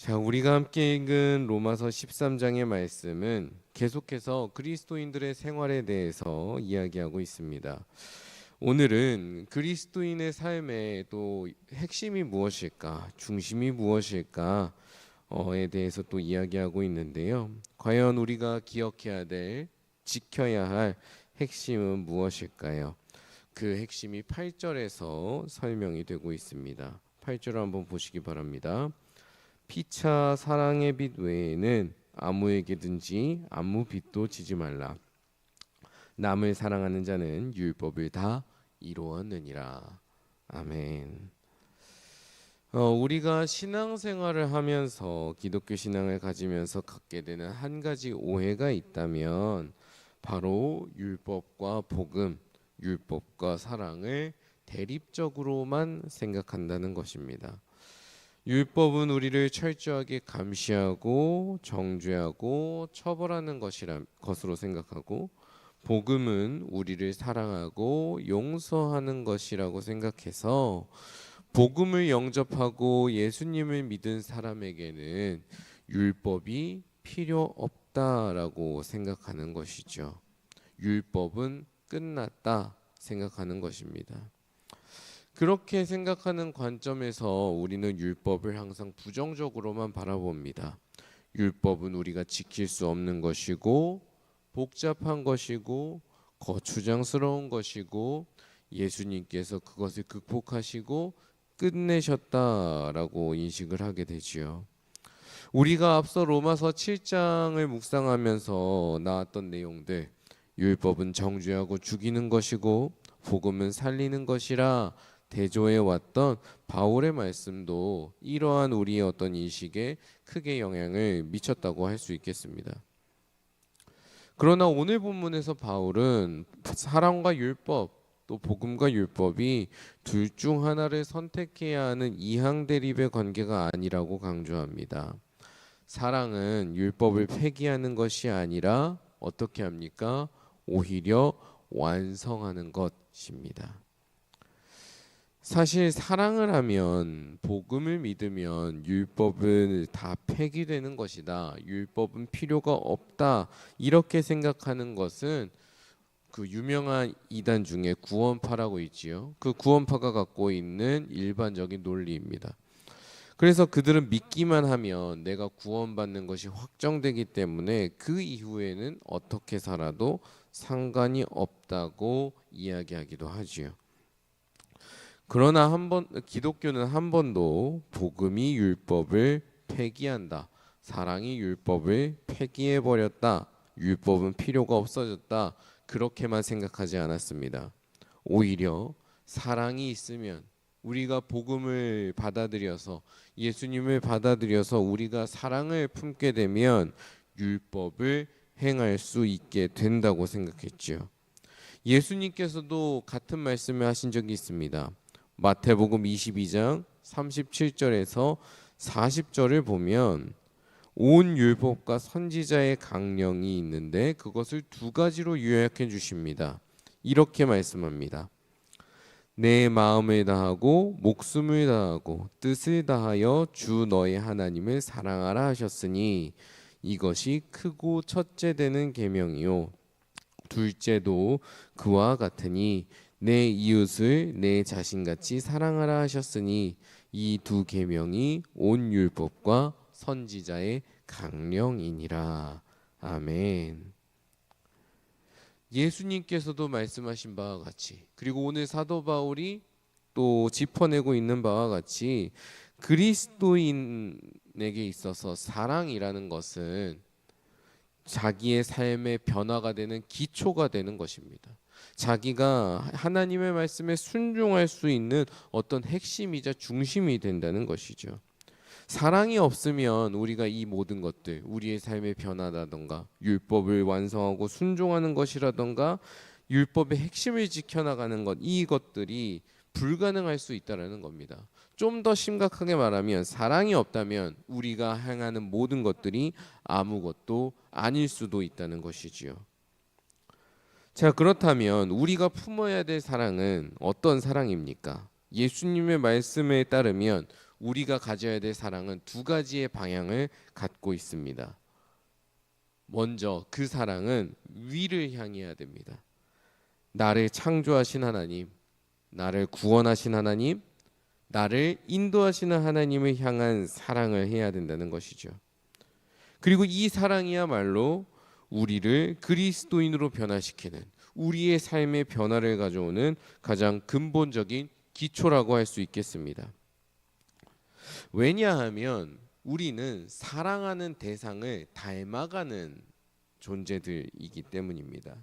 자, 우리가 함께 읽은 로마서 13장의 말씀은 계속해서 그리스도인들의 생활에 대해서 이야기하고 있습니다. 오늘은 그리스도인의 삶의 또 핵심이 무엇일까, 중심이 무엇일까에 대해서 또 이야기하고 있는데요. 과연 우리가 기억해야 될, 지켜야 할 핵심은 무엇일까요? 그 핵심이 8절에서 설명이 되고 있습니다. 8절을 한번 보시기 바랍니다. 피차 사랑의 빛 외에는 아무에게든지 아무 빚도 지지 말라. 남을 사랑하는 자는 율법을 다 이루었느니라. 아멘. 우리가 신앙생활을 하면서 기독교 신앙을 가지면서 갖게 되는 한 가지 오해가 있다면 바로 율법과 복음, 율법과 사랑을 대립적으로만 생각한다는 것입니다. 율법은 우리를 철저하게 감시하고 정죄하고 처벌하는 것으로 생각하고, 복음은 우리를 사랑하고 용서하는 것이라고 생각해서 복음을 영접하고 예수님을 믿은 사람에게는 율법이 필요 없다라고 생각하는 것이죠. 율법은 끝났다 생각하는 것입니다. 그렇게 생각하는 관점에서 우리는 율법을 항상 부정적으로만 바라봅니다. 율법은 우리가 지킬 수 없는 것이고 복잡한 것이고 거추장스러운 것이고 예수님께서 그것을 극복하시고 끝내셨다라고 인식을 하게 되지요. 우리가 앞서 로마서 7장을 묵상하면서 나왔던 내용들, 율법은 정죄하고 죽이는 것이고 복음은 살리는 것이라 대조해 왔던 바울의 말씀도 이러한 우리의 어떤 인식에 크게 영향을 미쳤다고 할 수 있겠습니다. 그러나 오늘 본문에서 바울은 사랑과 율법, 또 복음과 율법이 둘 중 하나를 선택해야 하는 이항 대립의 관계가 아니라고 강조합니다. 사랑은 율법을 폐기하는 것이 아니라 어떻게 합니까? 오히려 완성하는 것입니다. 사실 사랑을 하면, 복음을 믿으면 율법은 다 폐기되는 것이다, 율법은 필요가 없다, 이렇게 생각하는 것은 그 유명한 이단 중에 구원파라고 있지요. 그 구원파가 갖고 있는 일반적인 논리입니다. 그래서 그들은 믿기만 하면 내가 구원받는 것이 확정되기 때문에 그 이후에는 어떻게 살아도 상관이 없다고 이야기하기도 하지요. 그러나 기독교는 한 번도 복음이 율법을 폐기한다, 사랑이 율법을 폐기해버렸다, 율법은 필요가 없어졌다, 그렇게만 생각하지 않았습니다. 오히려 사랑이 있으면, 우리가 복음을 받아들여서, 예수님을 받아들여서 우리가 사랑을 품게 되면 율법을 행할 수 있게 된다고 생각했지요. 예수님께서도 같은 말씀을 하신 적이 있습니다. 마태복음 22장 37절에서 40절을 보면 온 율법과 선지자의 강령이 있는데 그것을 두 가지로 요약해 주십니다. 이렇게 말씀합니다. 내 마음을 다하고 목숨을 다하고 뜻을 다하여 주 너의 하나님을 사랑하라 하셨으니 이것이 크고 첫째 되는 계명이요 둘째도 그와 같으니 내 이웃을 내 자신같이 사랑하라 하셨으니 이 두 계명이 온 율법과 선지자의 강령이니라. 아멘. 예수님께서도 말씀하신 바와 같이, 그리고 오늘 사도 바울이 또 짚어내고 있는 바와 같이, 그리스도인에게 있어서 사랑이라는 것은 자기의 삶의 변화가 되는 기초가 되는 것입니다. 자기가 하나님의 말씀에 순종할 수 있는 어떤 핵심이자 중심이 된다는 것이죠. 사랑이 없으면 우리가 이 모든 것들, 우리의 삶의 변화라던가 율법을 완성하고 순종하는 것이라던가 율법의 핵심을 지켜나가는 것, 이것들이 불가능할 수 있다는 겁니다. 좀 더 심각하게 말하면 사랑이 없다면 우리가 행하는 모든 것들이 아무것도 아닐 수도 있다는 것이지요. 자, 그렇다면 우리가 품어야 될 사랑은 어떤 사랑입니까? 예수님의 말씀에 따르면 우리가 가져야 될 사랑은 두 가지의 방향을 갖고 있습니다. 먼저 그 사랑은 위를 향해야 됩니다. 나를 창조하신 하나님, 나를 구원하신 하나님, 나를 인도하시는 하나님을 향한 사랑을 해야 된다는 것이죠. 그리고 이 사랑이야말로 우리를 그리스도인으로 변화시키는, 우리의 삶의 변화를 가져오는 가장 근본적인 기초라고 할 수 있겠습니다. 왜냐하면 우리는 사랑하는 대상을 닮아가는 존재들이기 때문입니다.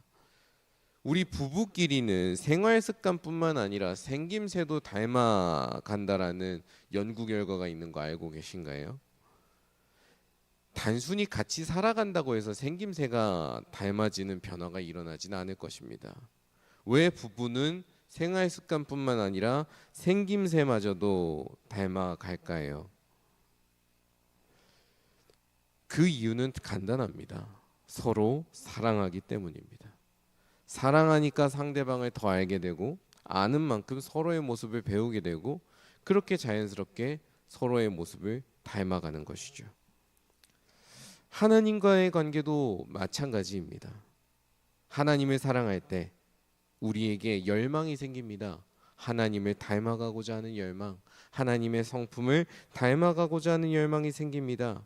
우리 부부끼리는 생활 습관뿐만 아니라 생김새도 닮아간다라는 연구 결과가 있는 거 알고 계신가요? 단순히 같이 살아간다고 해서 생김새가 닮아지는 변화가 일어나지는 않을 것입니다. 왜 부부는 생활 습관뿐만 아니라 생김새마저도 닮아갈까요? 그 이유는 간단합니다. 서로 사랑하기 때문입니다. 사랑하니까 상대방을 더 알게 되고, 아는 만큼 서로의 모습을 배우게 되고, 그렇게 자연스럽게 서로의 모습을 닮아가는 것이죠. 하나님과의 관계도 마찬가지입니다. 하나님을 사랑할 때 우리에게 열망이 생깁니다. 하나님을 닮아가고자 하는 열망, 하나님의 성품을 닮아가고자 하는 열망이 생깁니다.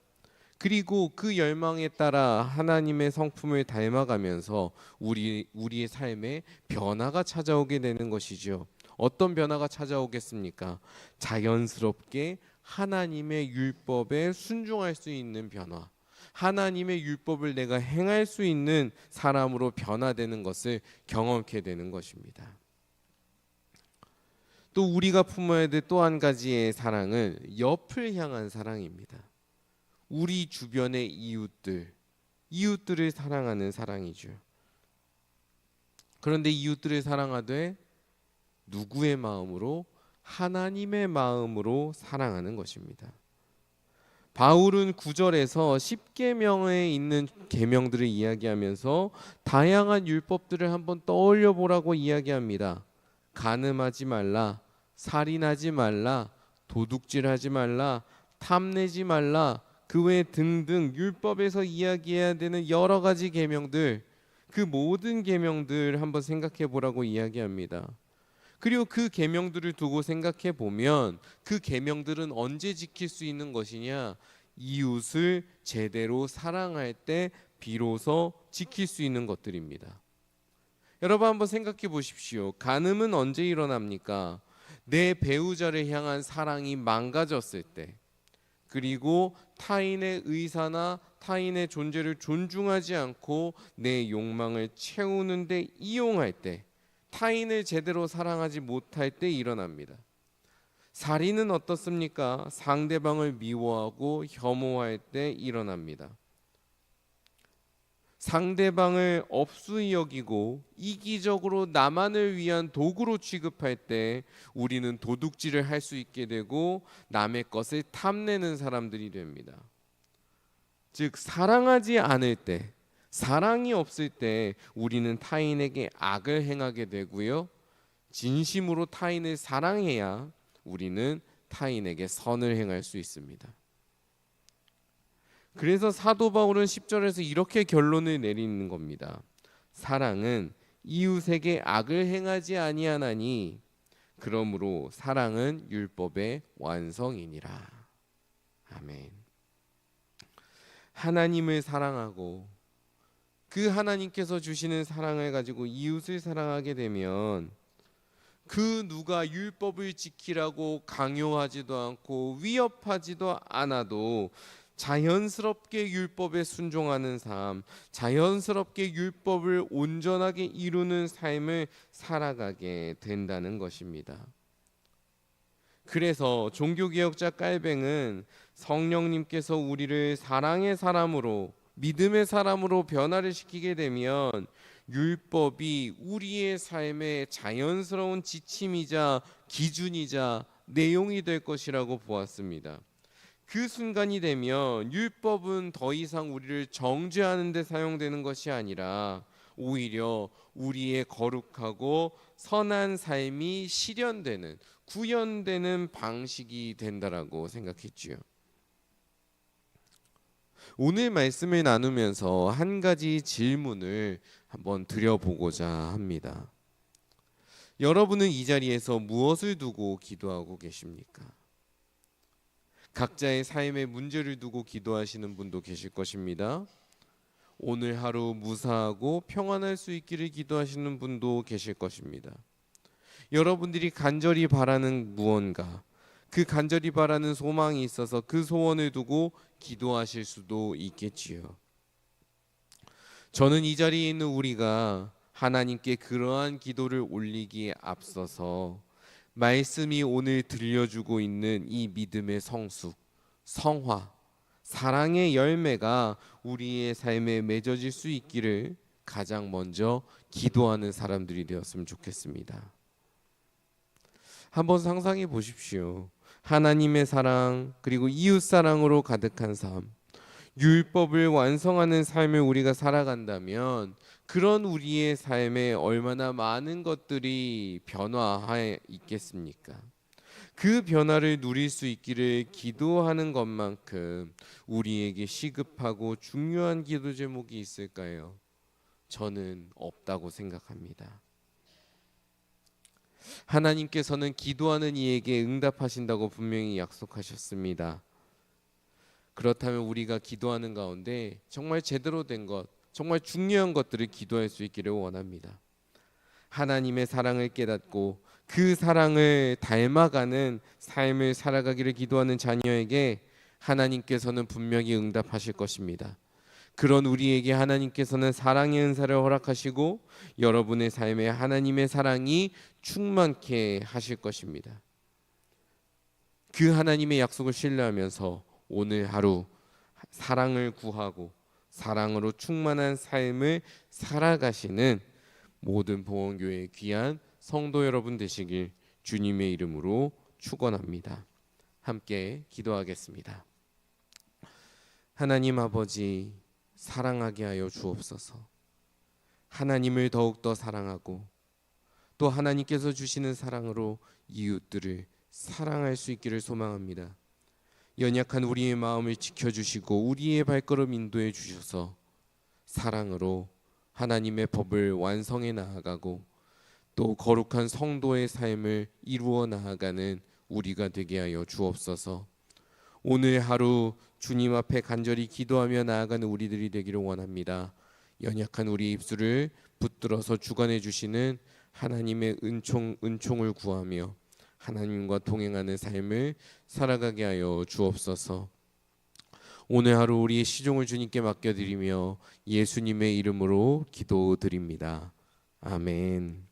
그리고 그 열망에 따라 하나님의 성품을 닮아가면서 우리의 삶에 변화가 찾아오게 되는 것이죠. 어떤 변화가 찾아오겠습니까? 자연스럽게 하나님의 율법에 순종할 수 있는 변화, 하나님의 율법을 내가 행할 수 있는 사람으로 변화되는 것을 경험하게 되는 것입니다. 또 우리가 품어야 될 또 한 가지의 사랑은 옆을 향한 사랑입니다. 우리 주변의 이웃들을 사랑하는 사랑이죠. 그런데 이웃들을 사랑하되 누구의 마음으로? 하나님의 마음으로 사랑하는 것입니다. 바울은 9절에서 10계명에 있는 계명들을 이야기하면서 다양한 율법들을 한번 떠올려 보라고 이야기합니다. 간음하지 말라, 살인하지 말라, 도둑질하지 말라, 탐내지 말라, 그 외 등등 율법에서 이야기해야 되는 여러 가지 계명들, 그 모든 계명들 한번 생각해 보라고 이야기합니다. 그리고 그 계명들을 두고 생각해 보면 그 계명들은 언제 지킬 수 있는 것이냐? 이웃을 제대로 사랑할 때 비로소 지킬 수 있는 것들입니다. 여러분 한번 생각해 보십시오. 간음은 언제 일어납니까? 내 배우자를 향한 사랑이 망가졌을 때, 그리고 타인의 의사나 타인의 존재를 존중하지 않고 내 욕망을 채우는데 이용할 때, 타인을 제대로 사랑하지 못할 때 일어납니다. 살인은 어떻습니까? 상대방을 미워하고 혐오할 때 일어납니다. 상대방을 업수히 여기고 이기적으로 나만을 위한 도구로 취급할 때 우리는 도둑질을 할 수 있게 되고 남의 것을 탐내는 사람들이 됩니다. 즉 사랑하지 않을 때, 사랑이 없을 때 우리는 타인에게 악을 행하게 되고요. 진심으로 타인을 사랑해야 우리는 타인에게 선을 행할 수 있습니다. 그래서 사도 바울은 10절에서 이렇게 결론을 내리는 겁니다. 사랑은 이웃에게 악을 행하지 아니하나니 그러므로 사랑은 율법의 완성이니라. 아멘. 하나님을 사랑하고 그 하나님께서 주시는 사랑을 가지고 이웃을 사랑하게 되면 그 누가 율법을 지키라고 강요하지도 않고 위협하지도 않아도 자연스럽게 율법에 순종하는 삶, 자연스럽게 율법을 온전하게 이루는 삶을 살아가게 된다는 것입니다. 그래서 종교개혁자 깔뱅은 성령님께서 우리를 사랑의 사람으로, 믿음의 사람으로 변화를 시키게 되면 율법이 우리의 삶의 자연스러운 지침이자 기준이자 내용이 될 것이라고 보았습니다. 그 순간이 되면 율법은 더 이상 우리를 정죄하는 데 사용되는 것이 아니라 오히려 우리의 거룩하고 선한 삶이 실현되는, 구현되는 방식이 된다라고 생각했지요. 오늘 말씀을 나누면서 한 가지 질문을 한번 드려보고자 합니다. 여러분은 이 자리에서 무엇을 두고 기도하고 계십니까? 각자의 삶의 문제를 두고 기도하시는 분도 계실 것입니다. 오늘 하루 무사하고 평안할 수 있기를 기도하시는 분도 계실 것입니다. 여러분들이 간절히 바라는 무언가, 그 간절히 바라는 소망이 있어서 그 소원을 두고 기도하실 수도 있겠지요. 저는 이 자리에 있는 우리가 하나님께 그러한 기도를 올리기에 앞서서 말씀이 오늘 들려주고 있는 이 믿음의 성숙, 성화, 사랑의 열매가 우리의 삶에 맺어질 수 있기를 가장 먼저 기도하는 사람들이 되었으면 좋겠습니다. 한번 상상해 보십시오. 하나님의 사랑 그리고 이웃 사랑으로 가득한 삶, 율법을 완성하는 삶을 우리가 살아간다면 그런 우리의 삶에 얼마나 많은 것들이 변화해 있겠습니까? 그 변화를 누릴 수 있기를 기도하는 것만큼 우리에게 시급하고 중요한 기도 제목이 있을까요? 저는 없다고 생각합니다. 하나님께서는 기도하는 이에게 응답하신다고 분명히 약속하셨습니다. 그렇다면 우리가 기도하는 가운데 정말 제대로 된 것, 정말 중요한 것들을 기도할 수 있기를 원합니다. 하나님의 사랑을 깨닫고 그 사랑을 닮아가는 삶을 살아가기를 기도하는 자녀에게 하나님께서는 분명히 응답하실 것입니다. 그런 우리에게 하나님께서는 사랑의 은사를 허락하시고 여러분의 삶에 하나님의 사랑이 충만케 하실 것입니다. 그 하나님의 약속을 신뢰하면서 오늘 하루 사랑을 구하고 사랑으로 충만한 삶을 살아가시는 모든 보원교회의 귀한 성도 여러분 되시길 주님의 이름으로 축원합니다. 함께 기도하겠습니다. 하나님 아버지, 사랑하게 하여 주옵소서. 하나님을 더욱더 사랑하고 또 하나님께서 주시는 사랑으로 이웃들을 사랑할 수 있기를 소망합니다. 연약한 우리의 마음을 지켜주시고 우리의 발걸음 인도해 주셔서 사랑으로 하나님의 법을 완성해 나아가고 또 거룩한 성도의 삶을 이루어 나아가는 우리가 되게 하여 주옵소서. 오늘 하루 주님 앞에 간절히 기도하며 나아가는 우리들이 되기를 원합니다. 연약한 우리 입술을 붙들어서 주관해 주시는 하나님의 은총을 구하며 하나님과 동행하는 삶을 살아가게 하여 주옵소서. 오늘 하루 우리의 시종을 주님께 맡겨드리며 예수님의 이름으로 기도드립니다. 아멘.